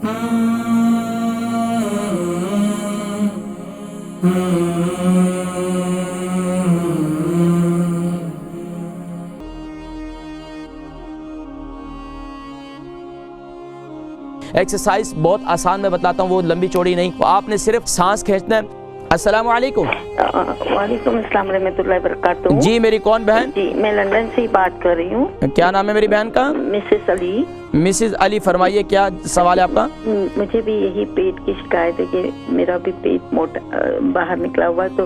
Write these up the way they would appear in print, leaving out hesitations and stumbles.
Exercise बहुत आसान मैं बताता हूँ, वो लंबी चौड़ी नहीं, आपने सिर्फ सांस खींचना है। अस्सलाम वालेकुम। वालेकुम अस्सलाम रहमतुल्लाहि व बरकातहू। जी मेरी कौन बहन? जी मैं लंदन से ही बात कर रही हूँ। क्या नाम है मेरी बहन का? मिसेस अली। मिसेस अली, फरमाइए क्या सवाल है आपका? मुझे भी यही पेट की शिकायत है कि मेरा भी पेट मोटा बाहर निकला हुआ है, तो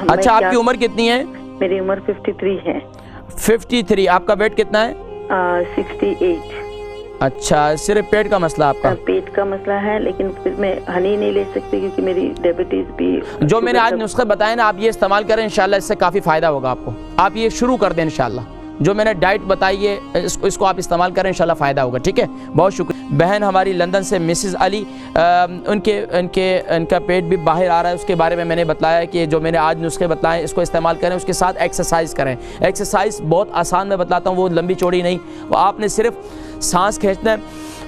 अच्छा आपकी उम्र कितनी है? मेरी उम्र 53 है। 53। आपका वेट कितना है? 68। अच्छा, सिर्फ पेट का मसला आपका? पेट का मसला है, लेकिन फिर मैं हनी नहीं ले सकती क्योंकि मेरी डायबिटीज भी। जो मैंने आज नुस्खे बताए ना, आप ये इस्तेमाल करें, इंशाल्लाह इससे काफ़ी फ़ायदा होगा आपको। आप ये शुरू कर दें इंशाल्लाह, जो मैंने डाइट बताई है इसको आप इस्तेमाल करें, इंशाल्लाह फ़ायदा होगा। ठीक है, बहुत शुक्रिया। बहन हमारी लंदन से मिसेस अली, इनका पेट भी बाहर आ रहा है, उसके बारे में मैंने बताया कि जो मैंने आज नुस्खे बताए इसको इस्तेमाल करें, उसके साथ एक्सरसाइज करें। एक्सरसाइज बहुत आसान मैं बताता हूँ, वो लंबी चौड़ी नहीं, वो आपने सिर्फ सांस खींचना है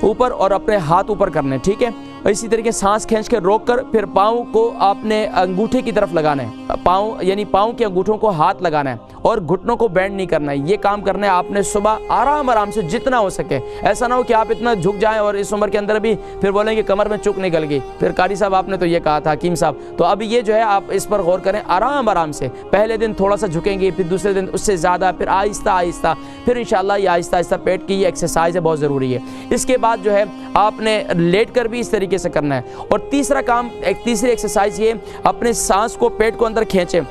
ऊपर और अपने हाथ ऊपर करने, ठीक है। इसी तरीके सांस खींच के रोक कर फिर पाँव को आपने अंगूठे की तरफ लगाना है, पाँव यानी पाँव के अंगूठों को हाथ लगाना है और घुटनों को बेंड नहीं करना है। ये काम करना है आपने सुबह आराम से जितना हो सके। ऐसा ना हो कि आप इतना झुक जाएं और इस उम्र के अंदर भी फिर बोलेंगे कमर में चुक निकल गई, फिर कारी साहब आपने तो ये कहा था, हकीम साहब। तो अब ये जो है आप इस पर गौर करें, आराम से। पहले दिन थोड़ा सा झुकेंगे, फिर दूसरे दिन उससे ज़्यादा, फिर आहिस्ता, फिर इंशाल्लाह ये आहिस्ता पेट की ये एक्सरसाइज है, बहुत ज़रूरी है। इसके बाद जो है आपने लेट कर भी इस तरीके से करना है। और तीसरा काम, एक तीसरी एक्सरसाइज ये, अपने सांस को पेट को अंदर खींचें,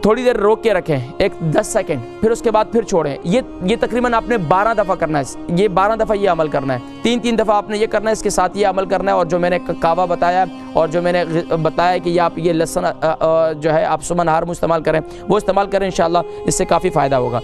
थोड़ी देर रोक के रखें, 10 सेकंड, फिर उसके बाद फिर छोड़ें। ये तकरीबन आपने 12 दफ़ा करना है। ये 12 दफ़ा ये अमल करना है, 3 दफ़ा आपने ये करना है, इसके साथ ये अमल करना है। और जो मैंने कावा बताया और जो मैंने बताया कि आप ये लहसुन जो है आप सुबह नहार में इस्तेमाल करें, वो इस्तेमाल करें, इंशाल्लाह इससे काफ़ी फ़ायदा होगा।